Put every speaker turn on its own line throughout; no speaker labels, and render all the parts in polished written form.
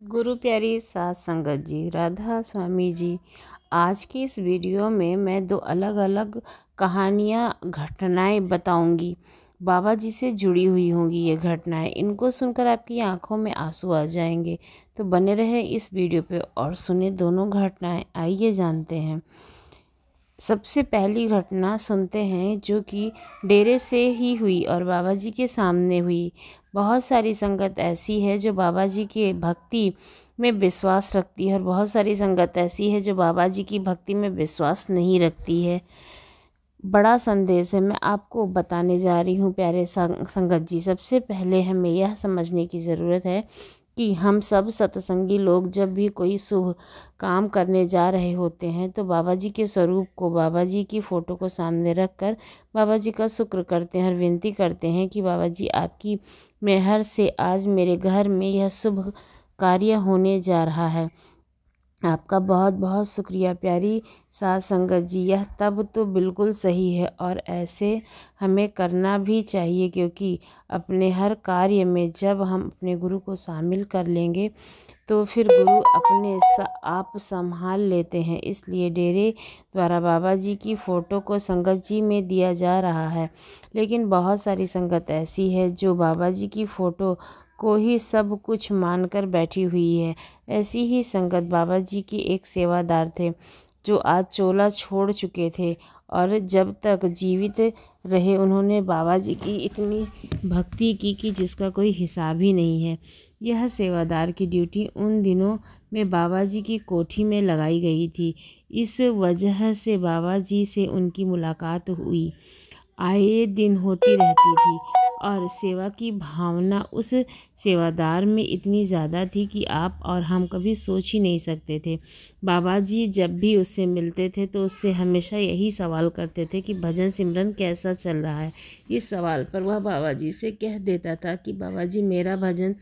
गुरु प्यारी साध संगत जी, राधा स्वामी जी। आज की इस वीडियो में मैं दो अलग अलग कहानियाँ घटनाएं बताऊंगी। बाबा जी से जुड़ी हुई होंगी ये घटनाएं। इनको सुनकर आपकी आंखों में आंसू आ जाएंगे। तो बने रहे इस वीडियो पे और सुने दोनों घटनाएं। आइए जानते हैं। सबसे पहली घटना सुनते हैं जो कि डेरे से ही हुई और बाबा जी के सामने हुई। बहुत सारी संगत ऐसी है जो बाबा जी के भक्ति में विश्वास रखती है और बहुत सारी संगत ऐसी है जो बाबा जी की भक्ति में विश्वास नहीं रखती है। बड़ा संदेश है मैं आपको बताने जा रही हूँ प्यारे संगत जी। सबसे पहले हमें यह समझने की ज़रूरत है कि हम सब सत्संगी लोग जब भी कोई शुभ काम करने जा रहे होते हैं तो बाबा जी के स्वरूप को, बाबा जी की फ़ोटो को सामने रख कर बाबा जी का शुक्र करते हैं और विनती करते हैं कि बाबा जी आपकी मेहर से आज मेरे घर में यह शुभ कार्य होने जा रहा है। आपका बहुत बहुत शुक्रिया प्यारी साध संगत जी। यह तब तो बिल्कुल सही है और ऐसे हमें करना भी चाहिए, क्योंकि अपने हर कार्य में जब हम अपने गुरु को शामिल कर लेंगे तो फिर गुरु अपने आप संभाल लेते हैं। इसलिए डेरे द्वारा बाबा जी की फ़ोटो को संगत जी में दिया जा रहा है। लेकिन बहुत सारी संगत ऐसी है जो बाबा जी की फ़ोटो को ही सब कुछ मानकर बैठी हुई है। ऐसी ही संगत बाबा जी के एक सेवादार थे जो आज चोला छोड़ चुके थे और जब तक जीवित रहे उन्होंने बाबा जी की इतनी भक्ति की कि जिसका कोई हिसाब ही नहीं है। यह सेवादार की ड्यूटी उन दिनों में बाबा जी की कोठी में लगाई गई थी। इस वजह से बाबा जी से उनकी मुलाकात हुई आए दिन होती रहती थी और सेवा की भावना उस सेवादार में इतनी ज़्यादा थी कि आप और हम कभी सोच ही नहीं सकते थे। बाबा जी जब भी उससे मिलते थे तो उससे हमेशा यही सवाल करते थे कि भजन सिमरन कैसा चल रहा है। इस सवाल पर वह बाबा जी से कह देता था कि बाबा जी मेरा भजन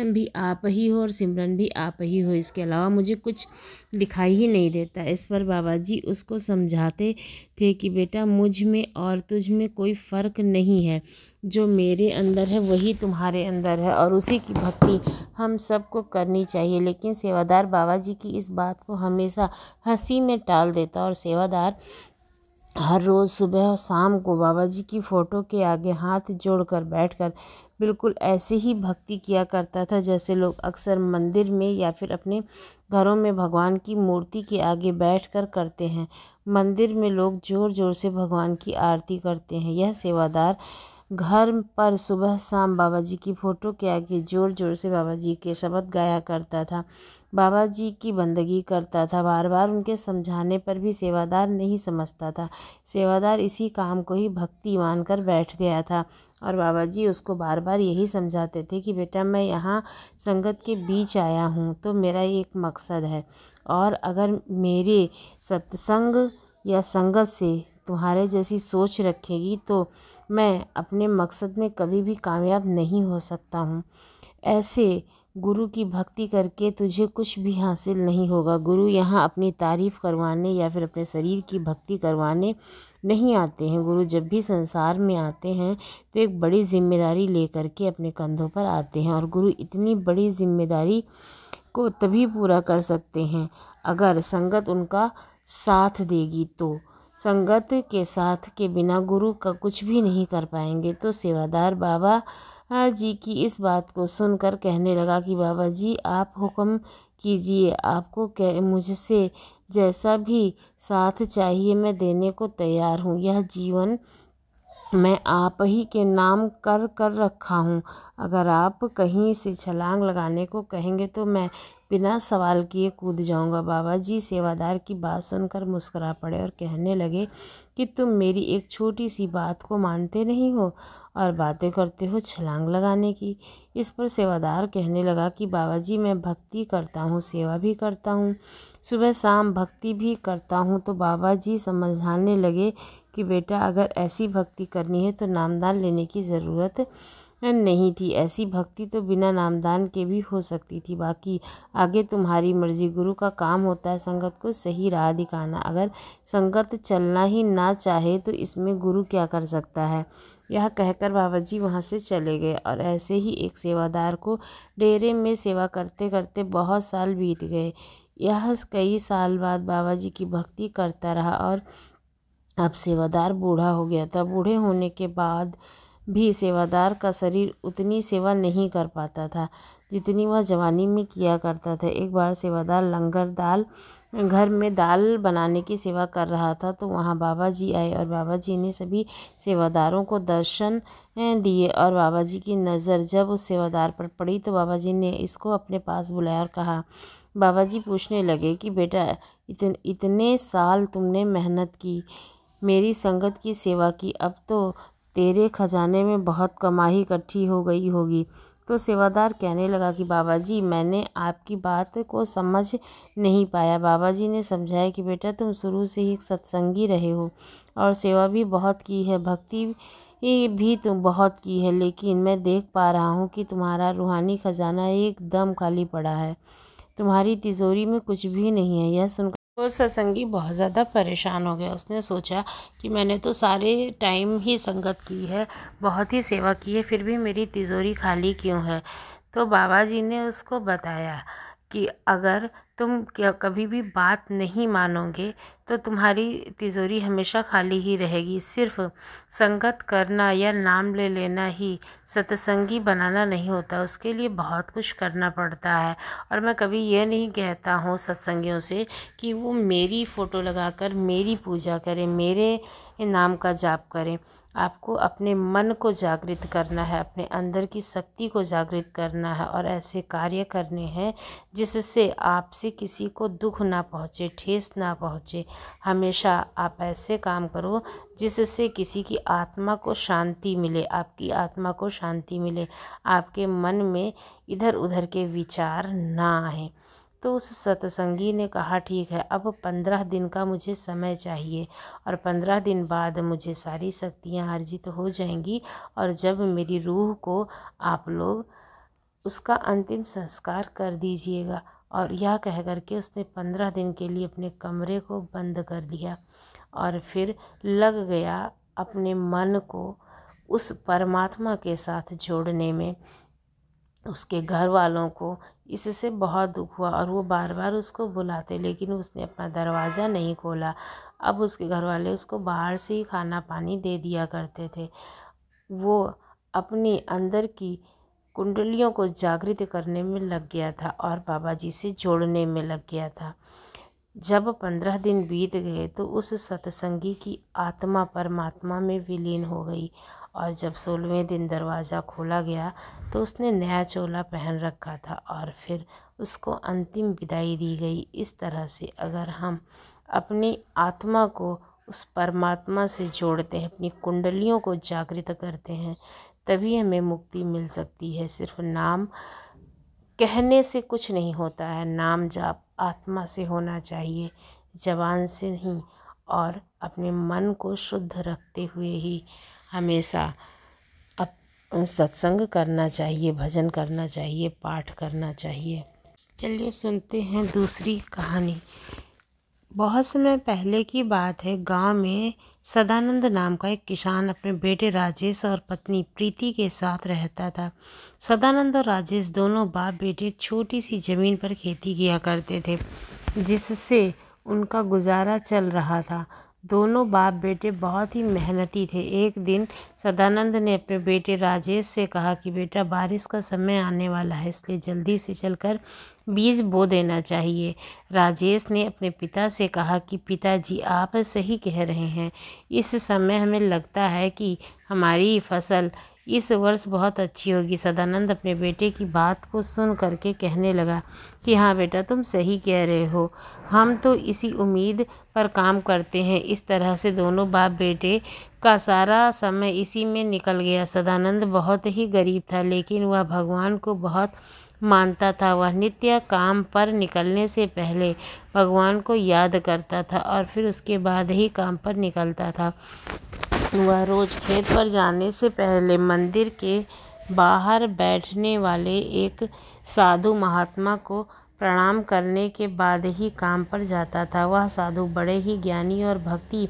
भी आप ही हो और सिमरन भी आप ही हो, इसके अलावा मुझे कुछ दिखाई ही नहीं देता। इस पर बाबा जी उसको समझाते थे कि बेटा मुझ में और तुझ में कोई फ़र्क नहीं है, जो मेरे अंदर है वही तुम्हारे अंदर है और उसी की भक्ति हम सबको करनी चाहिए। लेकिन सेवादार बाबा जी की इस बात को हमेशा हंसी में टाल देता और सेवादार हर रोज़ सुबह और शाम को बाबा जी की फ़ोटो के आगे हाथ जोड़कर बैठकर बिल्कुल ऐसे ही भक्ति किया करता था जैसे लोग अक्सर मंदिर में या फिर अपने घरों में भगवान की मूर्ति के आगे बैठकर करते हैं। मंदिर में लोग ज़ोर ज़ोर से भगवान की आरती करते हैं। यह सेवादार घर पर सुबह शाम बाबा जी की फ़ोटो के आगे ज़ोर ज़ोर से बाबा जी के शब्द गाया करता था, बाबा जी की बंदगी करता था। बार बार उनके समझाने पर भी सेवादार नहीं समझता था। सेवादार इसी काम को ही भक्ति मानकर बैठ गया था और बाबा जी उसको बार बार यही समझाते थे कि बेटा मैं यहाँ संगत के बीच आया हूँ तो मेरा एक मकसद है, और अगर मेरे सत्संग या संगत से तुम्हारे जैसी सोच रखेगी तो मैं अपने मकसद में कभी भी कामयाब नहीं हो सकता हूँ। ऐसे गुरु की भक्ति करके तुझे कुछ भी हासिल नहीं होगा। गुरु यहाँ अपनी तारीफ़ करवाने या फिर अपने शरीर की भक्ति करवाने नहीं आते हैं। गुरु जब भी संसार में आते हैं तो एक बड़ी जिम्मेदारी लेकर के अपने कंधों पर आते हैं और गुरु इतनी बड़ी जिम्मेदारी को तभी पूरा कर सकते हैं अगर संगत उनका साथ देगी। तो संगत के साथ के बिना गुरु का कुछ भी नहीं कर पाएंगे। तो सेवादार बाबा जी की इस बात को सुनकर कहने लगा कि बाबा जी आप हुक्म कीजिए, आपको मुझसे जैसा भी साथ चाहिए मैं देने को तैयार हूँ। यह जीवन मैं आप ही के नाम कर कर रखा हूँ। अगर आप कहीं से छलांग लगाने को कहेंगे तो मैं बिना सवाल किए कूद जाऊंगा। बाबा जी सेवादार की बात सुनकर मुस्कुरा पड़े और कहने लगे कि तुम मेरी एक छोटी सी बात को मानते नहीं हो और बातें करते हो छलांग लगाने की। इस पर सेवादार कहने लगा कि बाबा जी मैं भक्ति करता हूँ, सेवा भी करता हूँ, सुबह शाम भक्ति भी करता हूँ। तो बाबा जी समझाने लगे कि बेटा अगर ऐसी भक्ति करनी है तो नामदान लेने की ज़रूरत नहीं थी। ऐसी भक्ति तो बिना नामदान के भी हो सकती थी। बाकी आगे तुम्हारी मर्जी। गुरु का काम होता है संगत को सही राह दिखाना। अगर संगत चलना ही ना चाहे तो इसमें गुरु क्या कर सकता है। यह कहकर बाबा जी वहाँ से चले गए। और ऐसे ही एक सेवादार को डेरे में सेवा करते करते बहुत साल बीत गए। यह कई साल बाद बाबा जी की भक्ति करता रहा और अब सेवादार बूढ़ा हो गया था। बूढ़े होने के बाद भी सेवादार का शरीर उतनी सेवा नहीं कर पाता था जितनी वह जवानी में किया करता था। एक बार सेवादार लंगर घर में दाल बनाने की सेवा कर रहा था तो वहाँ बाबा जी आए और बाबा जी ने सभी सेवादारों को दर्शन दिए। और बाबा जी की नज़र जब उस सेवादार पर पड़ी तो बाबा जी ने इसको अपने पास बुलाया और कहा। बाबा जी पूछने लगे कि बेटा इतने साल तुमने मेहनत की, मेरी संगत की सेवा की, अब तो तेरे खजाने में बहुत कमाई इकट्ठी हो गई होगी। तो सेवादार कहने लगा कि बाबा जी मैंने आपकी बात को समझ नहीं पाया। बाबा जी ने समझाया कि बेटा तुम शुरू से ही एक सत्संगी रहे हो और सेवा भी बहुत की है, भक्ति भी तुम बहुत की है, लेकिन मैं देख पा रहा हूँ कि तुम्हारा रूहानी खजाना एकदम खाली पड़ा है, तुम्हारी तिजोरी में कुछ भी नहीं है। यह सुनकर वो सत्संगी बहुत ज़्यादा परेशान हो गया। उसने सोचा कि मैंने तो सारे टाइम ही संगत की है, बहुत ही सेवा की है, फिर भी मेरी तिजोरी खाली क्यों है। तो बाबा जी ने उसको बताया कि अगर तुम कभी भी बात नहीं मानोगे तो तुम्हारी तिजोरी हमेशा खाली ही रहेगी। सिर्फ संगत करना या नाम ले लेना ही सत्संगी बनाना नहीं होता, उसके लिए बहुत कुछ करना पड़ता है। और मैं कभी ये नहीं कहता हूँ सत्संगियों से कि वो मेरी फ़ोटो लगाकर मेरी पूजा करें, मेरे नाम का जाप करें। आपको अपने मन को जागृत करना है, अपने अंदर की शक्ति को जागृत करना है और ऐसे कार्य करने हैं जिससे आपसे किसी को दुख ना पहुँचे, ठेस ना पहुँचे। हमेशा आप ऐसे काम करो जिससे किसी की आत्मा को शांति मिले, आपकी आत्मा को शांति मिले, आपके मन में इधर उधर के विचार ना आए। तो उस सत्संगी ने कहा ठीक है, अब 15 दिन का मुझे समय चाहिए और 15 दिन बाद मुझे सारी शक्तियाँ अर्जित हो जाएंगी और जब मेरी रूह को आप लोग उसका अंतिम संस्कार कर दीजिएगा। और यह कह करके उसने 15 दिन के लिए अपने कमरे को बंद कर दिया और फिर लग गया अपने मन को उस परमात्मा के साथ जोड़ने में। उसके घर वालों को इससे बहुत दुख हुआ और वो बार बार उसको बुलाते, लेकिन उसने अपना दरवाज़ा नहीं खोला। अब उसके घर वाले उसको बाहर से ही खाना पानी दे दिया करते थे। वो अपनी अंदर की कुंडलियों को जागृत करने में लग गया था और बाबा जी से जोड़ने में लग गया था। जब 15 दिन बीत गए तो उस सत्संगी की आत्मा परमात्मा में विलीन हो गई और जब 16वें दिन दरवाज़ा खोला गया तो उसने नया चोला पहन रखा था और फिर उसको अंतिम विदाई दी गई। इस तरह से अगर हम अपनी आत्मा को उस परमात्मा से जोड़ते हैं, अपनी कुंडलियों को जागृत करते हैं, तभी हमें मुक्ति मिल सकती है। सिर्फ नाम कहने से कुछ नहीं होता है, नाम जाप आत्मा से होना चाहिए, जबान से नहीं। और अपने मन को शुद्ध रखते हुए ही हमेशा सत्संग करना चाहिए, भजन करना चाहिए, पाठ करना चाहिए। चलिए सुनते हैं दूसरी कहानी। बहुत समय पहले की बात है। गांव में सदानंद नाम का एक किसान अपने बेटे राजेश और पत्नी प्रीति के साथ रहता था। सदानंद और राजेश दोनों बाप बेटे एक छोटी सी ज़मीन पर खेती किया करते थे, जिससे उनका गुजारा चल रहा था। दोनों बाप बेटे बहुत ही मेहनती थे। एक दिन सदानंद ने अपने बेटे राजेश से कहा कि बेटा बारिश का समय आने वाला है, इसलिए जल्दी से चलकर बीज बो देना चाहिए। राजेश ने अपने पिता से कहा कि पिताजी आप सही कह रहे हैं, इस समय हमें लगता है कि हमारी फसल इस वर्ष बहुत अच्छी होगी। सदानंद अपने बेटे की बात को सुन करके कहने लगा कि हाँ बेटा तुम सही कह रहे हो, हम तो इसी उम्मीद पर काम करते हैं। इस तरह से दोनों बाप बेटे का सारा समय इसी में निकल गया। सदानंद बहुत ही गरीब था, लेकिन वह भगवान को बहुत मानता था। वह नित्य काम पर निकलने से पहले भगवान को याद करता था और फिर उसके बाद ही काम पर निकलता था। वह रोज़ खेत पर जाने से पहले मंदिर के बाहर बैठने वाले एक साधु महात्मा को प्रणाम करने के बाद ही काम पर जाता था। वह साधु बड़े ही ज्ञानी और भक्ति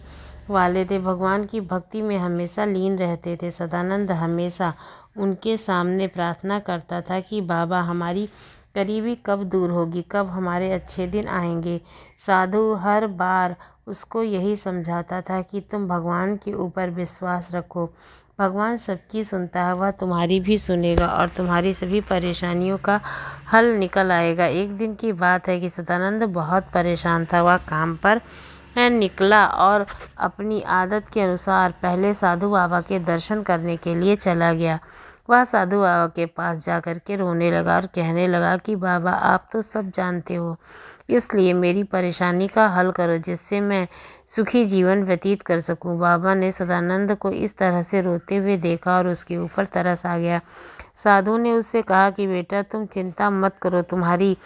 वाले थे। भगवान की भक्ति में हमेशा लीन रहते थे। सदानंद हमेशा उनके सामने प्रार्थना करता था कि बाबा, हमारी गरीबी कब दूर होगी, कब हमारे अच्छे दिन आएंगे। साधु हर बार उसको यही समझाता था कि तुम भगवान के ऊपर विश्वास रखो, भगवान सबकी सुनता है, वह तुम्हारी भी सुनेगा और तुम्हारी सभी परेशानियों का हल निकल आएगा। एक दिन की बात है कि सदानंद बहुत परेशान था। वह काम पर निकला और अपनी आदत के अनुसार पहले साधु बाबा के दर्शन करने के लिए चला गया। वह साधु बाबा के पास जाकर के रोने लगा और कहने लगा कि बाबा, आप तो सब जानते हो, इसलिए मेरी परेशानी का हल करो जिससे मैं सुखी जीवन व्यतीत कर सकूं। बाबा ने सदानंद को इस तरह से रोते हुए देखा और उसके ऊपर तरस आ गया। साधु ने उससे कहा कि बेटा, तुम चिंता मत करो, तुम्हारी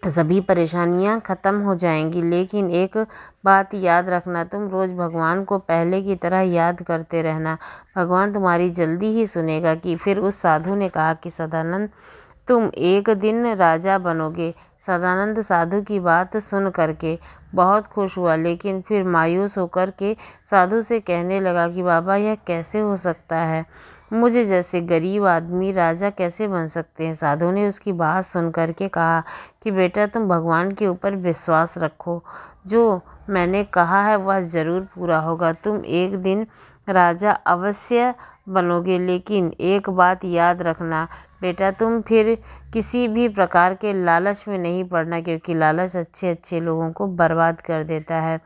सभी परेशानियां खत्म हो जाएंगी, लेकिन एक बात याद रखना, तुम रोज़ भगवान को पहले की तरह याद करते रहना, भगवान तुम्हारी जल्दी ही सुनेगा। कि फिर उस साधु ने कहा कि सदानंद, तुम एक दिन राजा बनोगे। सदानंद साधु की बात सुन करके बहुत खुश हुआ, लेकिन फिर मायूस होकर के साधु से कहने लगा कि बाबा, यह कैसे हो सकता है, मुझे जैसे गरीब आदमी राजा कैसे बन सकते हैं। साधु ने उसकी बात सुन करके कहा कि बेटा, तुम भगवान के ऊपर विश्वास रखो, जो मैंने कहा है वह ज़रूर पूरा होगा, तुम एक दिन राजा अवश्य बनोगे। लेकिन एक बात याद रखना बेटा, तुम फिर किसी भी प्रकार के लालच में नहीं पड़ना, क्योंकि लालच अच्छे अच्छे लोगों को बर्बाद कर देता है,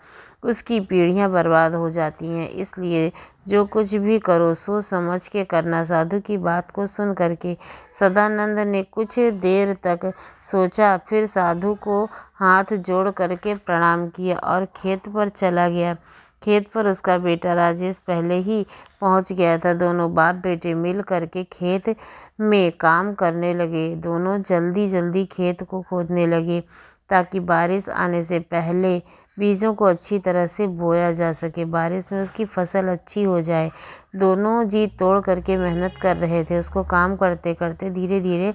उसकी पीढ़ियां बर्बाद हो जाती हैं। इसलिए जो कुछ भी करो सोच समझ के करना। साधु की बात को सुन करके सदानंद ने कुछ देर तक सोचा, फिर साधु को हाथ जोड़ करके प्रणाम किया और खेत पर चला गया। खेत पर उसका बेटा राजेश पहले ही पहुंच गया था। दोनों बाप बेटे मिल करके खेत में काम करने लगे। दोनों जल्दी जल्दी खेत को खोदने लगे ताकि बारिश आने से पहले बीजों को अच्छी तरह से बोया जा सके, बारिश में उसकी फसल अच्छी हो जाए। दोनों जी तोड़ करके मेहनत कर रहे थे। उसको काम करते करते धीरे धीरे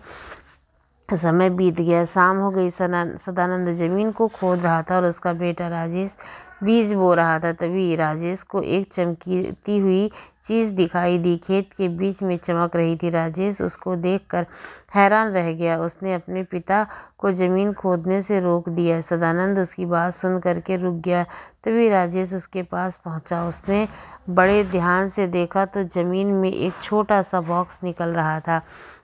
समय बीत गया, शाम हो गई। सदानंद जमीन को खोद रहा था और उसका बेटा राजेश बीज बो रहा था। तभी राजेश को एक चमकीती हुई चीज़ दिखाई दी, खेत के बीच में चमक रही थी। राजेश उसको देखकर हैरान रह गया। उसने अपने पिता को ज़मीन खोदने से रोक दिया। सदानंद उसकी बात सुन करके रुक गया। तभी राजेश उसके पास पहुंचा। उसने बड़े ध्यान से देखा तो ज़मीन में एक छोटा सा बॉक्स निकल रहा था।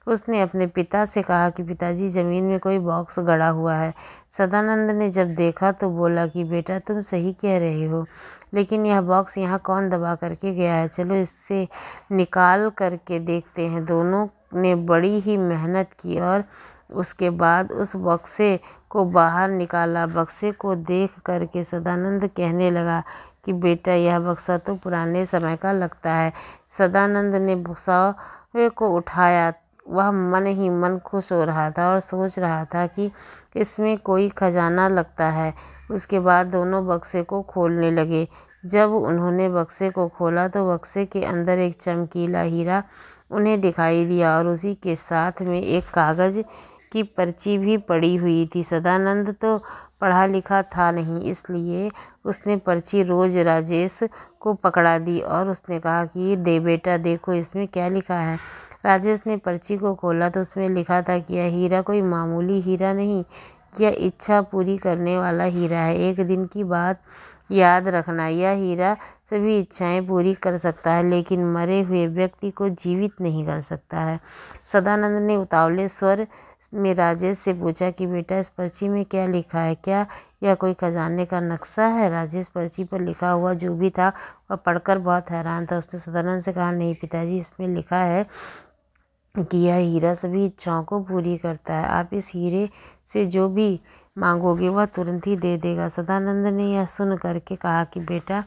उसने अपने पिता से कहा कि पिताजी, ज़मीन में कोई बॉक्स गड़ा हुआ है। सदानंद ने जब देखा तो बोला कि बेटा, तुम सही कह रहे हो, लेकिन यह बॉक्स यहाँ कौन दबा करके गया है, चलो इससे निकाल करके देखते हैं। दोनों ने बड़ी ही मेहनत की और उसके बाद उस बक्से को बाहर निकाला। बक्से को देख करके सदानंद कहने लगा कि बेटा, यह बक्सा तो पुराने समय का लगता है। सदानंद ने बक्सा को उठाया। वह मन ही मन खुश हो रहा था और सोच रहा था कि इसमें कोई खजाना लगता है। उसके बाद दोनों बक्से को खोलने लगे। जब उन्होंने बक्से को खोला तो बक्से के अंदर एक चमकीला हीरा उन्हें दिखाई दिया और उसी के साथ में एक कागज़ की पर्ची भी पड़ी हुई थी। सदानंद तो पढ़ा लिखा था नहीं, इसलिए उसने पर्ची रोज राजेश को पकड़ा दी और उसने कहा कि दे बेटा, देखो इसमें क्या लिखा है। राजेश ने पर्ची को खोला तो उसमें लिखा था कि यह हीरा कोई मामूली हीरा नहीं, यह इच्छा पूरी करने वाला हीरा है। एक दिन की बात याद रखना, यह हीरा सभी इच्छाएं पूरी कर सकता है, लेकिन मरे हुए व्यक्ति को जीवित नहीं कर सकता है। सदानंद ने उतावले स्वर में राजेश से पूछा कि बेटा, इस पर्ची में क्या लिखा है, क्या यह कोई खजाने का नक्शा है। राजेश पर्ची पर लिखा हुआ जो भी था वह पढ़कर बहुत हैरान था। उसने सदानंद से कहा, नहीं पिताजी, इसमें लिखा है कि यह हीरा सभी इच्छाओं को पूरी करता है, आप इस हीरे से जो भी मांगोगे वह तुरंत ही दे देगा। सदानंद ने यह सुन करके कहा कि बेटा,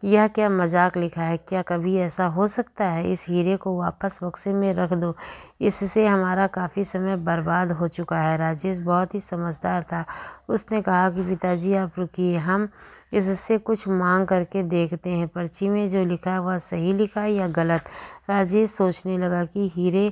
यह क्या मजाक लिखा है? क्या कभी ऐसा हो सकता है? इस हीरे को वापस बक्से में रख दो, इससे हमारा काफ़ी समय बर्बाद हो चुका है। राजेश बहुत ही समझदार था। उसने कहा कि पिताजी आप रुकिए, हम इससे कुछ मांग करके देखते हैं। पर्ची में जो लिखा है वह सही लिखा है या गलत? राजेश सोचने लगा कि हीरे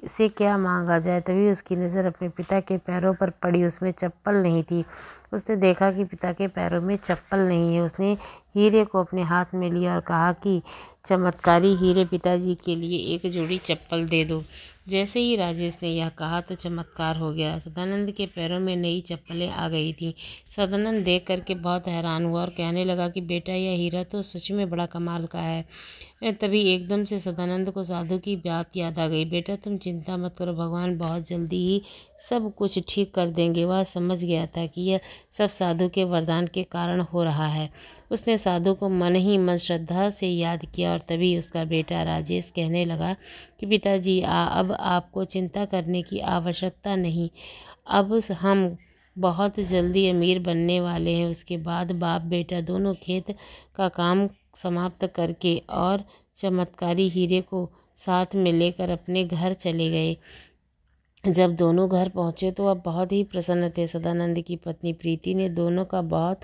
से क्या मांगा जाए। तभी उसकी नज़र अपने पिता के पैरों पर पड़ी। उसमें चप्पल नहीं थी। उसने देखा कि पिता के पैरों में चप्पल नहीं है। उसने हीरे को अपने हाथ में लिया और कहा कि चमत्कारी हीरे, पिताजी के लिए एक जोड़ी चप्पल दे दो। जैसे ही राजेश ने यह कहा तो चमत्कार हो गया। सदानंद के पैरों में नई चप्पलें आ गई थीं। सदानंद देख करके बहुत हैरान हुआ और कहने लगा कि बेटा, यह हीरा तो सच में बड़ा कमाल का है। तभी एकदम से सदानंद को साधु की बात याद आ गई। बेटा, तुम चिंता मत करो, भगवान बहुत जल्दी ही सब कुछ ठीक कर देंगे। वह समझ गया था कि यह सब साधु के वरदान के कारण हो रहा है। उसने साधु को मन ही मन श्रद्धा से याद किया और तभी उसका बेटा राजेश कहने लगा कि पिताजी, अब आपको चिंता करने की आवश्यकता नहीं। अब हम बहुत जल्दी अमीर बनने वाले हैं। उसके बाद बाप बेटा दोनों खेत का काम समाप्त करके और चमत्कारी हीरे को साथ में लेकर अपने घर चले गए। जब दोनों घर पहुंचे तो वह बहुत ही प्रसन्न थे। सदानंद की पत्नी प्रीति ने दोनों का बहुत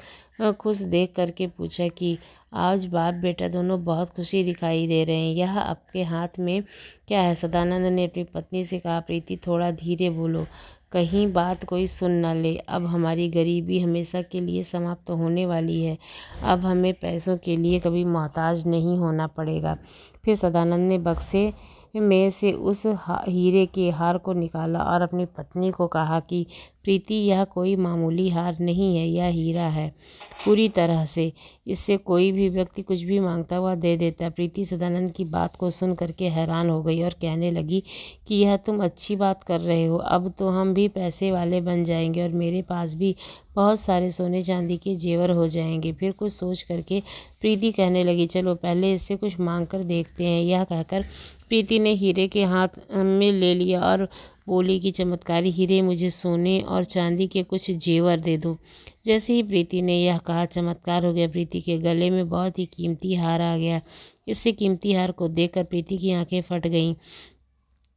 खुश देख करके पूछा कि आज बाप बेटा दोनों बहुत खुशी दिखाई दे रहे हैं। यह आपके हाथ में क्या है? सदानंद ने अपनी पत्नी से कहा, प्रीति थोड़ा धीरे बोलो, कहीं बात कोई सुन न ले। अब हमारी गरीबी हमेशा के लिए समाप्त होने वाली है। अब हमें पैसों के लिए कभी मोहताज नहीं होना पड़ेगा। फिर सदानंद ने बक्से में से उस हीरे के हार को निकाला और अपनी पत्नी को कहा कि प्रीति, यह कोई मामूली हार नहीं है, यह हीरा है पूरी तरह से। इससे कोई भी व्यक्ति कुछ भी मांगता हुआ दे देता है। प्रीति सदानंद की बात को सुन करके हैरान हो गई और कहने लगी कि यह तुम अच्छी बात कर रहे हो। अब तो हम भी पैसे वाले बन जाएंगे और मेरे पास भी बहुत सारे सोने चांदी के जेवर हो जाएंगे। फिर कुछ सोच करके प्रीति कहने लगी, चलो पहले इससे कुछ मांग कर देखते हैं। यह कहकर प्रीति ने हीरे के हाथ में ले लिया और बोली कि चमत्कारी हीरे, मुझे सोने और चांदी के कुछ जेवर दे दो। जैसे ही प्रीति ने यह कहा, चमत्कार हो गया। प्रीति के गले में बहुत ही कीमती हार आ गया। इससे कीमती हार को देखकर प्रीति की आंखें फट गईं।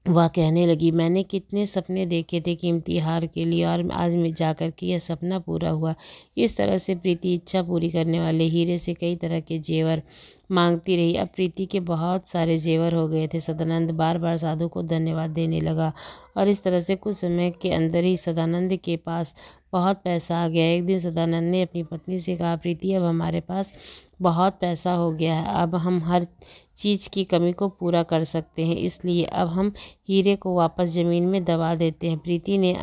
वह कहने लगी, मैंने कितने सपने देखे थे कीमती हार के लिए और आज में जाकर के यह सपना पूरा हुआ। इस तरह से प्रीति इच्छा पूरी करने वाले हीरे से कई तरह के जेवर मांगती रही। अब प्रीति के बहुत सारे जेवर हो गए थे। सदानंद बार बार साधु को धन्यवाद देने लगा और इस तरह से कुछ समय के अंदर ही सदानंद के पास बहुत पैसा आ गया। एक दिन सदानंद ने अपनी पत्नी से कहा, प्रीति, अब हमारे पास बहुत पैसा हो गया है। अब हम हर चीज़ की कमी को पूरा कर सकते हैं, इसलिए अब हम हीरे को वापस ज़मीन में दबा देते हैं। प्रीति ने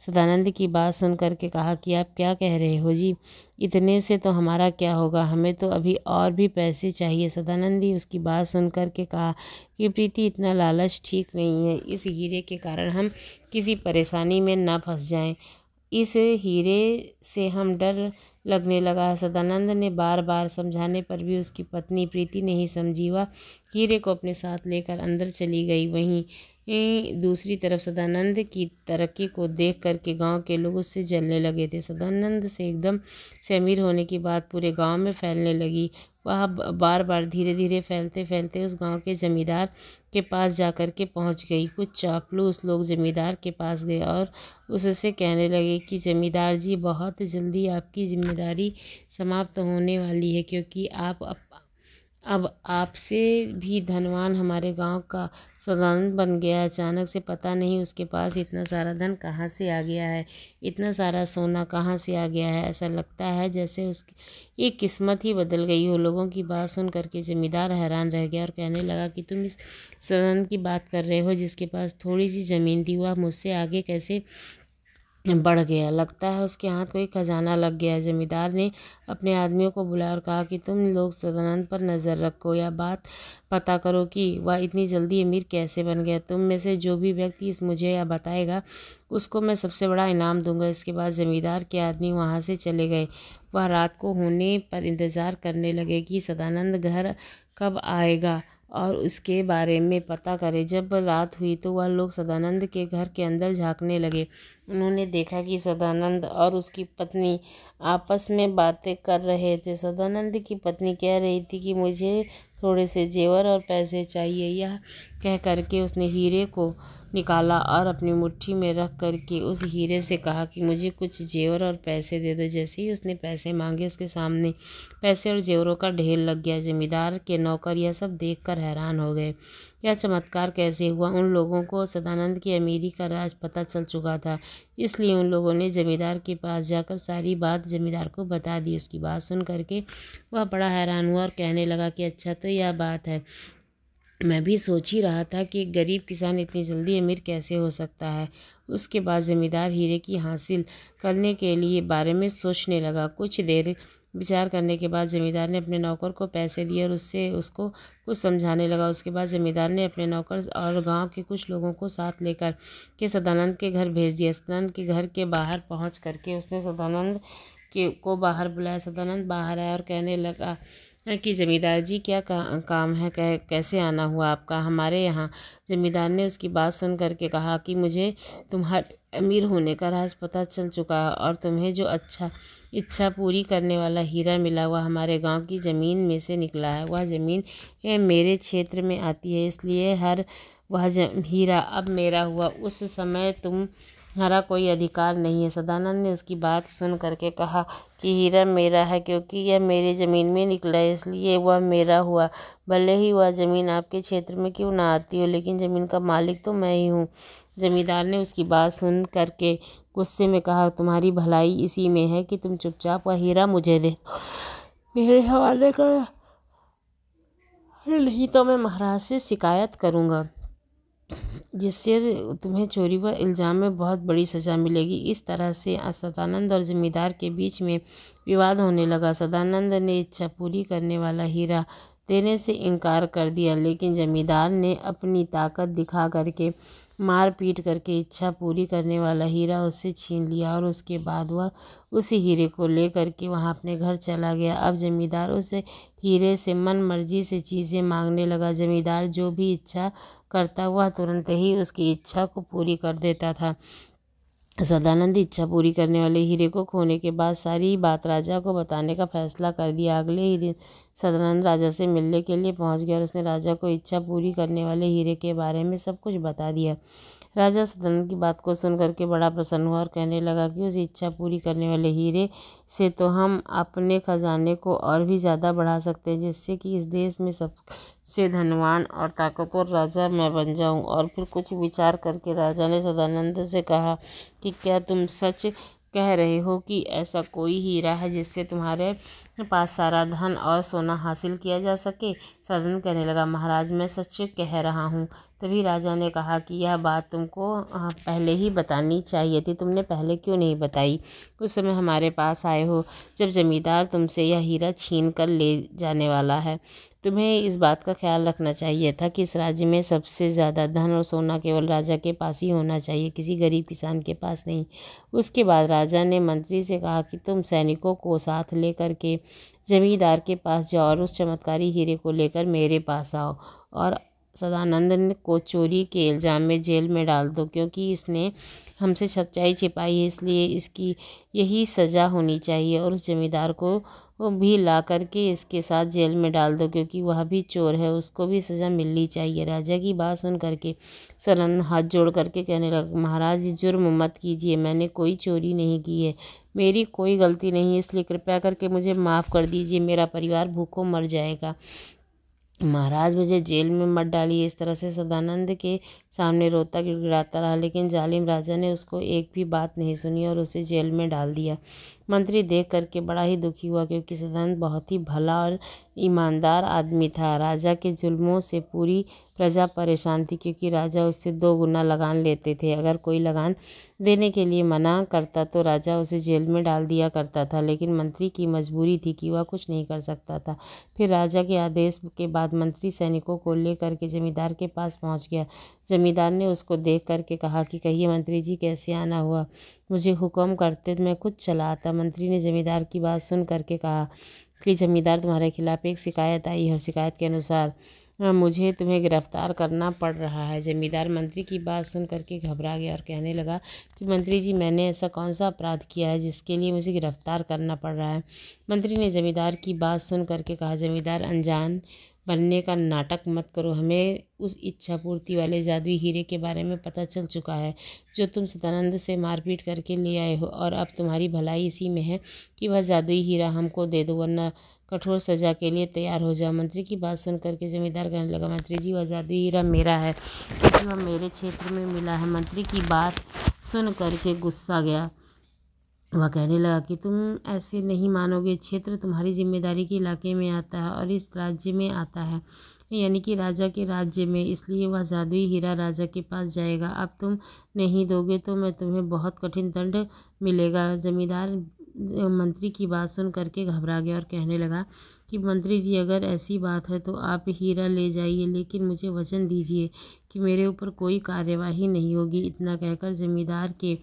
सदानंद की बात सुन करके कहा कि आप क्या कह रहे हो जी? इतने से तो हमारा क्या होगा, हमें तो अभी और भी पैसे चाहिए। सदानंद ही उसकी बात सुन करके कहा कि प्रीति, इतना लालच ठीक नहीं है। इस हीरे के कारण हम किसी परेशानी में ना फंस जाएं। इस हीरे से हम डर लगने लगा है। सदानंद ने बार बार समझाने पर भी उसकी पत्नी प्रीति नहीं समझी। वह हीरे को अपने साथ लेकर अंदर चली गई। वहीं दूसरी तरफ सदानंद की तरक्की को देख करके गांव के लोग उससे जलने लगे थे। सदानंद से एकदम से अमीर होने की बात पूरे गांव में फैलने लगी। वह बार बार धीरे धीरे फैलते फैलते उस गांव के जमींदार के पास जाकर के पहुंच गई। कुछ चापलूस लोग जमींदार के पास गए और उससे कहने लगे कि जमींदार जी, बहुत जल्दी आपकी जिम्मेदारी समाप्त होने वाली है, क्योंकि अब आपसे भी धनवान हमारे गांव का सदानंद बन गया है। अचानक से पता नहीं उसके पास इतना सारा धन कहाँ से आ गया है, इतना सारा सोना कहाँ से आ गया है। ऐसा लगता है जैसे उसकी एक किस्मत ही बदल गई हो। लोगों की बात सुन करके जमींदार हैरान रह गया और कहने लगा कि तुम इस सदानंद की बात कर रहे हो जिसके पास थोड़ी सी ज़मीन थी, वह मुझसे आगे कैसे बढ़ गया? लगता है उसके हाथ कोई खजाना लग गया है। जमींदार ने अपने आदमियों को बुलाया और कहा कि तुम लोग सदानंद पर नज़र रखो, या बात पता करो कि वह इतनी जल्दी अमीर कैसे बन गया। तुम में से जो भी व्यक्ति इस मुझे या बताएगा उसको मैं सबसे बड़ा इनाम दूंगा। इसके बाद जमींदार के आदमी वहाँ से चले गए। वह रात को होने पर इंतज़ार करने लगे कि सदानंद घर कब आएगा और उसके बारे में पता करे। जब रात हुई तो वह लोग सदानंद के घर के अंदर झांकने लगे। उन्होंने देखा कि सदानंद और उसकी पत्नी आपस में बातें कर रहे थे। सदानंद की पत्नी कह रही थी कि मुझे थोड़े से जेवर और पैसे चाहिए। यह कह करके उसने हीरे को निकाला और अपनी मुट्ठी में रख करके उस हीरे से कहा कि मुझे कुछ जेवर और पैसे दे दो। जैसे ही उसने पैसे मांगे, उसके सामने पैसे और जेवरों का ढेर लग गया। जमींदार के नौकर यह सब देखकर हैरान हो गए। यह चमत्कार कैसे हुआ? उन लोगों को सदानंद की अमीरी का राज पता चल चुका था, इसलिए उन लोगों ने जमींदार के पास जाकर सारी बात जमींदार को बता दी। उसकी बात सुन करके वह बड़ा हैरान हुआ और कहने लगा कि अच्छा, तो यह बात है। मैं भी सोच ही रहा था कि एक गरीब किसान इतनी जल्दी अमीर कैसे हो सकता है। उसके बाद जमींदार हीरे की हासिल करने के लिए बारे में सोचने लगा। कुछ देर विचार करने के बाद जमींदार ने अपने नौकर को पैसे दिए और उसको कुछ समझाने लगा। उसके बाद जमींदार ने अपने नौकर और गांव के कुछ लोगों को साथ लेकर के सदानंद के घर भेज दिया। सदानंद के घर के बाहर पहुंच करके उसने सदानंद को बाहर बुलाया। सदानंद बाहर आया और कहने लगा कि जमींदार जी, क्या काम है? कैसे आना हुआ आपका हमारे यहाँ? जमींदार ने उसकी बात सुन करके कहा कि मुझे तुम्हारे अमीर होने का राज पता चल चुका है और तुम्हें जो इच्छा पूरी करने वाला हीरा मिला वह हमारे गांव की ज़मीन में से निकला है। वह ज़मीन मेरे क्षेत्र में आती है, इसलिए वह हीरा अब मेरा हुआ। उस समय तुम्हारा कोई अधिकार नहीं है। सदानंद ने उसकी बात सुन करके कहा कि हीरा मेरा है, क्योंकि यह मेरी ज़मीन में निकला है, इसलिए वह मेरा हुआ। भले ही वह ज़मीन आपके क्षेत्र में क्यों ना आती हो, लेकिन ज़मीन का मालिक तो मैं ही हूँ। जमींदार ने उसकी बात सुन करके गुस्से में कहा, तुम्हारी भलाई इसी में है कि तुम चुपचाप वह हीरा मुझे दे मेरे हवाले कर, नहीं तो मैं महाराज से शिकायत करूँगा, जिससे तुम्हें चोरी व इल्ज़ाम में बहुत बड़ी सज़ा मिलेगी। इस तरह से सदानंद और जमींदार के बीच में विवाद होने लगा। सदानंद ने इच्छा पूरी करने वाला हीरा देने से इनकार कर दिया, लेकिन जमींदार ने अपनी ताकत दिखा करके मार पीट करके इच्छा पूरी करने वाला हीरा उससे छीन लिया और उसके बाद वह उस हीरे को ले करके वहाँ अपने घर चला गया। अब जमींदार उस हीरे से मन मर्जी से चीज़ें मांगने लगा। जमींदार जो भी इच्छा करता वह तुरंत ही उसकी इच्छा को पूरी कर देता था। सदानंद इच्छा पूरी करने वाले हीरे को खोने के बाद सारी बात राजा को बताने का फैसला कर दिया। अगले ही दिन सदानंद राजा से मिलने के लिए पहुंच गया और उसने राजा को इच्छा पूरी करने वाले हीरे के बारे में सब कुछ बता दिया। राजा सदानंद की बात को सुन करके बड़ा प्रसन्न हुआ और कहने लगा कि उस इच्छा पूरी करने वाले हीरे से तो हम अपने खजाने को और भी ज़्यादा बढ़ा सकते हैं, जिससे कि इस देश में सबसे धनवान और ताकतवर राजा मैं बन जाऊं। और फिर कुछ विचार करके राजा ने सदानंद से कहा कि क्या तुम सच कह रहे हो कि ऐसा कोई हीरा है जिससे तुम्हारे पास सारा धन और सोना हासिल किया जा सके? सदानंद कहने लगा, महाराज, मैं सच कह रहा हूँ। तभी राजा ने कहा कि यह बात तुमको पहले ही बतानी चाहिए थी, तुमने पहले क्यों नहीं बताई? उस समय हमारे पास आए हो जब जमींदार तुमसे यह हीरा छीन कर ले जाने वाला है। तुम्हें इस बात का ख्याल रखना चाहिए था कि इस राज्य में सबसे ज़्यादा धन और सोना केवल राजा के पास ही होना चाहिए, किसी गरीब किसान के पास नहीं। उसके बाद राजा ने मंत्री से कहा कि तुम सैनिकों को साथ लेकर के जमींदार के पास जाओ और उस चमत्कारी हीरे को लेकर मेरे पास आओ और सदानंद को चोरी के इल्ज़ाम में जेल में डाल दो, क्योंकि इसने हमसे सच्चाई छिपाई है, इसलिए इसकी यही सज़ा होनी चाहिए। और उस जमींदार को भी ला करके इसके साथ जेल में डाल दो, क्योंकि वह भी चोर है, उसको भी सज़ा मिलनी चाहिए। राजा की बात सुन करके सदानंद हाथ जोड़ करके कहने लगा, महाराज, जुर्म मत कीजिए, मैंने कोई चोरी नहीं की है, मेरी कोई गलती नहीं है, इसलिए कृपया करके मुझे माफ़ कर दीजिए, मेरा परिवार भूखों मर जाएगा। महाराज, मुझे जेल में मत डालिए। इस तरह से सदानंद के सामने रोता गिड़गिड़ाता रहा, लेकिन जालिम राजा ने उसको एक भी बात नहीं सुनी और उसे जेल में डाल दिया। मंत्री देख करके बड़ा ही दुखी हुआ, क्योंकि सदानंद बहुत ही भला और ईमानदार आदमी था। राजा के जुल्मों से पूरी प्रजा परेशान थी, क्योंकि राजा उससे 2 गुना लगान लेते थे। अगर कोई लगान देने के लिए मना करता तो राजा उसे जेल में डाल दिया करता था, लेकिन मंत्री की मजबूरी थी कि वह कुछ नहीं कर सकता था। फिर राजा के आदेश के बाद मंत्री सैनिकों को लेकर के जमींदार के पास पहुंच गया। जमींदार ने उसको देख करके कहा कि कहिए मंत्री जी, कैसे आना हुआ? मुझे हुक्म करते मैं खुद चला आता। मंत्री ने जमींदार की बात सुन करके कहा कि जमींदार, तुम्हारे खिलाफ एक शिकायत आई है और शिकायत के अनुसार मुझे तुम्हें गिरफ्तार करना पड़ रहा है। जमींदार मंत्री की बात सुन करके घबरा गया और कहने लगा कि मंत्री जी, मैंने ऐसा कौन सा अपराध किया है जिसके लिए मुझे गिरफ्तार करना पड़ रहा है। मंत्री ने जमींदार की बात सुन करके कहा, जमींदार, अनजान बनने का नाटक मत करो। हमें उस इच्छा पूर्ति वाले जादुई हीरे के बारे में पता चल चुका है जो तुम सदानंद से मारपीट करके ले आए हो, और अब तुम्हारी भलाई इसी में है कि वह जादुई हीरा हमको दे दो, वरना कठोर सजा के लिए तैयार हो जाओ। मंत्री की बात सुन करके जमींदार कहने लगा, मंत्री जी, वह जादुई हीरा मेरा है क्योंकि वह मेरे क्षेत्र में मिला है। मंत्री की बात सुन करके गुस्सा गया। वह कहने लगा कि तुम ऐसे नहीं मानोगे। क्षेत्र तुम्हारी जिम्मेदारी के इलाके में आता है और इस राज्य में आता है, यानी कि राजा के राज्य में, इसलिए वह जादुई हीरा राजा के पास जाएगा। अब तुम नहीं दोगे तो मैं तुम्हें बहुत कठिन दंड मिलेगा। जमींदार मंत्री की बात सुन करके घबरा गया और कहने लगा कि मंत्री जी, अगर ऐसी बात है तो आप हीरा ले जाइए, लेकिन मुझे वचन दीजिए कि मेरे ऊपर कोई कार्यवाही नहीं होगी। इतना कहकर जमींदार के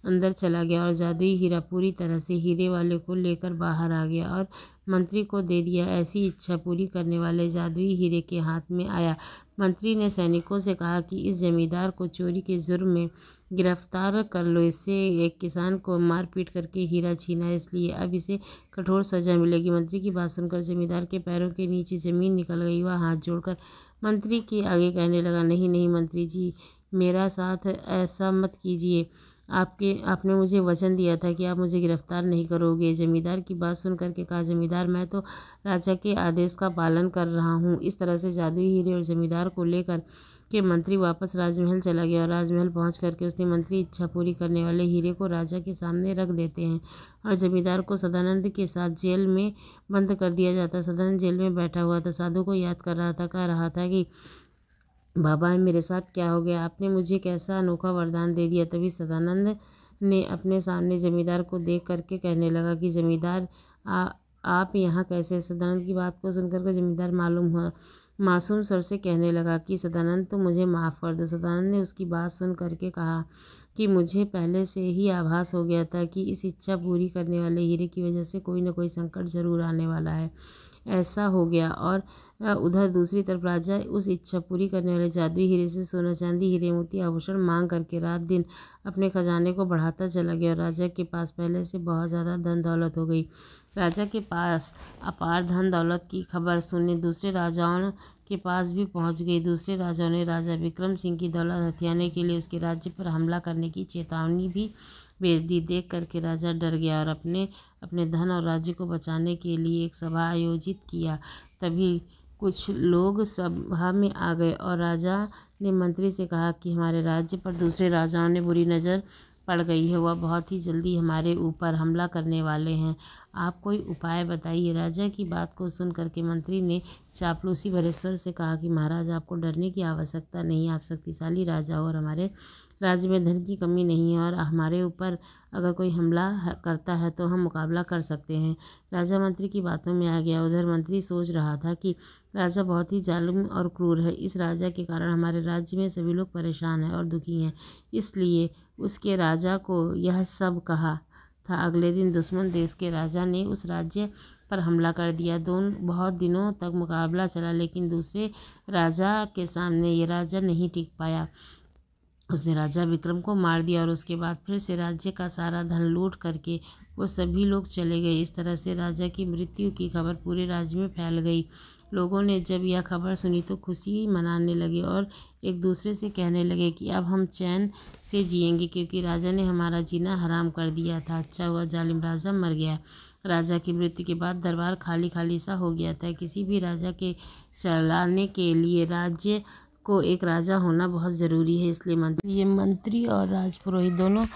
अंदर चला गया और जादुई हीरा पूरी तरह से हीरे वाले को लेकर बाहर आ गया और मंत्री को दे दिया। ऐसी इच्छा पूरी करने वाले जादुई हीरे के हाथ में आया। मंत्री ने सैनिकों से कहा कि इस जमींदार को चोरी के जुर्म में गिरफ्तार कर लो। इससे एक किसान को मारपीट करके हीरा छीना, इसलिए अब इसे कठोर सजा मिलेगी। मंत्री की बात सुनकर जमींदार के पैरों के नीचे ज़मीन निकल गई। वह हाथ जोड़कर मंत्री के आगे कहने लगा, नहीं नहीं मंत्री जी, मेरा साथ ऐसा मत कीजिए। आपने मुझे वचन दिया था कि आप मुझे गिरफ्तार नहीं करोगे। जमींदार की बात सुन करके कहा, जमींदार, मैं तो राजा के आदेश का पालन कर रहा हूँ। इस तरह से जादुई हीरे और जमींदार को लेकर के मंत्री वापस राजमहल चला गया और राजमहल पहुंच करके उसने मंत्री इच्छा पूरी करने वाले हीरे को राजा के सामने रख देते हैं और जमींदार को सदानंद के साथ जेल में बंद कर दिया जाता है। सदानंद जेल में बैठा हुआ था, साधु को याद कर रहा था, कह रहा था कि बाबा, मेरे साथ क्या हो गया, आपने मुझे कैसा अनोखा वरदान दे दिया। तभी सदानंद ने अपने सामने जमींदार को देख करके कहने लगा कि जमींदार, आप यहाँ कैसे। सदानंद की बात को सुनकर के जमींदार मालूम हुआ मासूम स्वर से कहने लगा कि सदानंद, तो मुझे माफ़ कर दो। सदानंद ने उसकी बात सुन करके कहा कि मुझे पहले से ही आभास हो गया था कि इस इच्छा पूरी करने वाले हीरे की वजह से कोई न कोई संकट जरूर आने वाला है। ऐसा हो गया। और उधर दूसरी तरफ राजा उस इच्छा पूरी करने वाले जादुई हीरे से सोना चांदी, हीरे मोती, आभूषण मांग करके रात दिन अपने खजाने को बढ़ाता चला गया और राजा के पास पहले से बहुत ज़्यादा धन दौलत हो गई। राजा के पास अपार धन दौलत की खबर सुनने दूसरे राजाओं के पास भी पहुंच गई। दूसरे राजाओं ने राजा विक्रम सिंह की दौलत हथियाने के लिए उसके राज्य पर हमला करने की चेतावनी भी भेज दी। देख करके राजा डर गया और अपने धन और राज्य को बचाने के लिए एक सभा आयोजित किया। तभी कुछ लोग सभा में आ गए और राजा ने मंत्री से कहा कि हमारे राज्य पर दूसरे राजाओं ने बुरी नज़र पड़ गई है, वह बहुत ही जल्दी हमारे ऊपर हमला करने वाले हैं, आप कोई उपाय बताइए। राजा की बात को सुन करके मंत्री ने चापलूसी भरे स्वर से कहा कि महाराज, आपको डरने की आवश्यकता नहीं, आप शक्तिशाली राजा हो और हमारे राज्य में धन की कमी नहीं है और हमारे ऊपर अगर कोई हमला करता है तो हम मुकाबला कर सकते हैं। राजा मंत्री की बातों में आ गया। उधर मंत्री सोच रहा था कि राजा बहुत ही जालिम और क्रूर है। इस राजा के कारण हमारे राज्य में सभी लोग परेशान हैं और दुखी हैं, इसलिए उसके राजा को यह सब कहा था। अगले दिन दुश्मन देश के राजा ने उस राज्य पर हमला कर दिया। बहुत दिनों तक मुकाबला चला, लेकिन दूसरे राजा के सामने ये राजा नहीं टिक पाया। उसने राजा विक्रम को मार दिया और उसके बाद फिर से राज्य का सारा धन लूट करके वो सभी लोग चले गए। इस तरह से राजा की मृत्यु की खबर पूरे राज्य में फैल गई। लोगों ने जब यह खबर सुनी तो खुशी मनाने लगे और एक दूसरे से कहने लगे कि अब हम चैन से जिएंगे, क्योंकि राजा ने हमारा जीना हराम कर दिया था। अच्छा हुआ जालिम राजा मर गया। राजा की मृत्यु के बाद दरबार खाली खाली सा हो गया था। किसी भी राजा के चलाने के लिए राज्य को एक राजा होना बहुत ज़रूरी है। इसलिए मंत्री और राजपुरोहित दोनों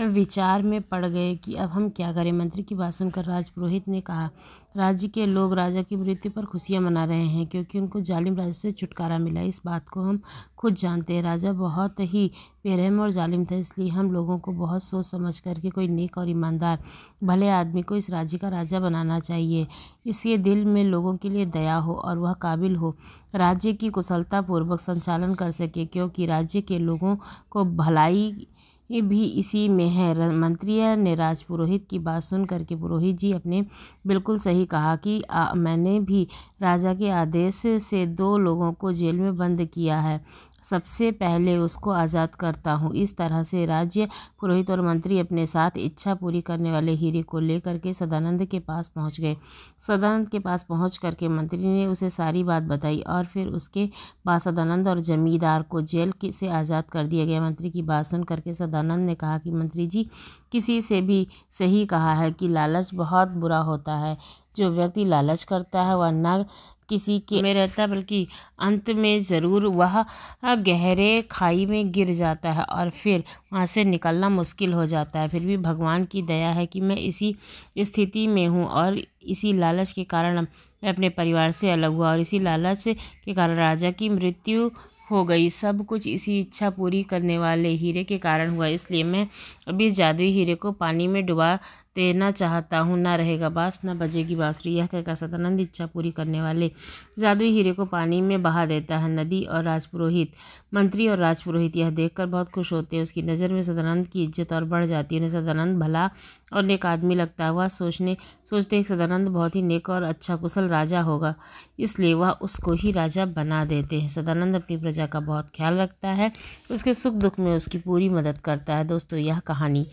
विचार में पड़ गए कि अब हम क्या करें। मंत्री की बात सुनकर राजपुरोहित ने कहा, राज्य के लोग राजा की मृत्यु पर खुशियां मना रहे हैं क्योंकि उनको जालिम राजा से छुटकारा मिला। इस बात को हम खुद जानते हैं। राजा बहुत ही बेरहम और जालिम था, इसलिए हम लोगों को बहुत सोच समझ करके कोई नेक और ईमानदार भले आदमी को इस राज्य का राजा बनाना चाहिए। इसके दिल में लोगों के लिए दया हो और वह काबिल हो राज्य की कुशलतापूर्वक संचालन कर सके, क्योंकि राज्य के लोगों को भलाई ये भी इसी में है। मंत्री ने राजपुरोहित की बात सुन करके पुरोहित जी अपने बिल्कुल सही कहा कि मैंने भी राजा के आदेश से 2 लोगों को जेल में बंद किया है, सबसे पहले उसको आज़ाद करता हूँ। इस तरह से राज्य पुरोहित और मंत्री अपने साथ इच्छा पूरी करने वाले हीरे को लेकर के सदानंद के पास पहुँच गए। सदानंद के पास पहुँच करके मंत्री ने उसे सारी बात बताई और फिर उसके बाद सदानंद और जमींदार को जेल से आज़ाद कर दिया गया। मंत्री की बात सुन करके सदानंद ने कहा कि मंत्री जी, किसी से भी सही कहा है कि लालच बहुत बुरा होता है। जो व्यक्ति लालच करता है वह न किसी के में रहता बल्कि अंत में ज़रूर वह गहरे खाई में गिर जाता है और फिर वहाँ से निकलना मुश्किल हो जाता है। फिर भी भगवान की दया है कि मैं इसी स्थिति में हूँ और इसी लालच के कारण मैं अपने परिवार से अलग हुआ और इसी लालच के कारण राजा की मृत्यु हो गई। सब कुछ इसी इच्छा पूरी करने वाले हीरे के कारण हुआ, इसलिए मैं अभी इस जादुई हीरे को पानी में डुबा देना चाहता हूँ। ना रहेगा बांस ना बजेगी बांसुरी। यह कहकर सदानंद इच्छा पूरी करने वाले जादुई हीरे को पानी में बहा देता है। नदी और राजपुरोहित, मंत्री और राजपुरोहित यह देखकर बहुत खुश होते हैं। उसकी नज़र में सदानंद की इज्जत और बढ़ जाती है। उन्हें सदानंद भला और नेक आदमी लगता है। वह सोचते सदानंद बहुत ही नेक और अच्छा कुशल राजा होगा, इसलिए वह उसको ही राजा बना देते हैं। सदानंद अपनी प्रजा का बहुत ख्याल रखता है, उसके सुख दुख में उसकी पूरी मदद करता है। दोस्तों, यह कहानी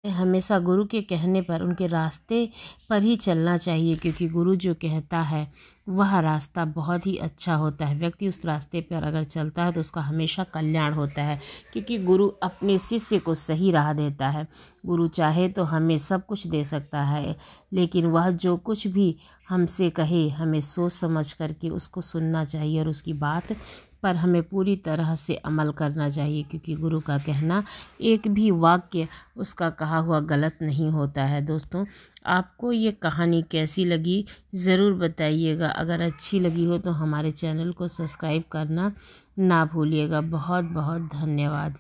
हमेशा गुरु के कहने पर उनके रास्ते पर ही चलना चाहिए, क्योंकि गुरु जो कहता है वह रास्ता बहुत ही अच्छा होता है। व्यक्ति उस रास्ते पर अगर चलता है तो उसका हमेशा कल्याण होता है, क्योंकि गुरु अपने शिष्य को सही राह देता है। गुरु चाहे तो हमें सब कुछ दे सकता है, लेकिन वह जो कुछ भी हमसे कहे हमें सोच समझ करके उसको सुनना चाहिए और उसकी बात पर हमें पूरी तरह से अमल करना चाहिए, क्योंकि गुरु का कहना एक भी वाक्य उसका कहा हुआ गलत नहीं होता है। दोस्तों, आपको ये कहानी कैसी लगी ज़रूर बताइएगा। अगर अच्छी लगी हो तो हमारे चैनल को सब्सक्राइब करना ना भूलिएगा। बहुत बहुत धन्यवाद।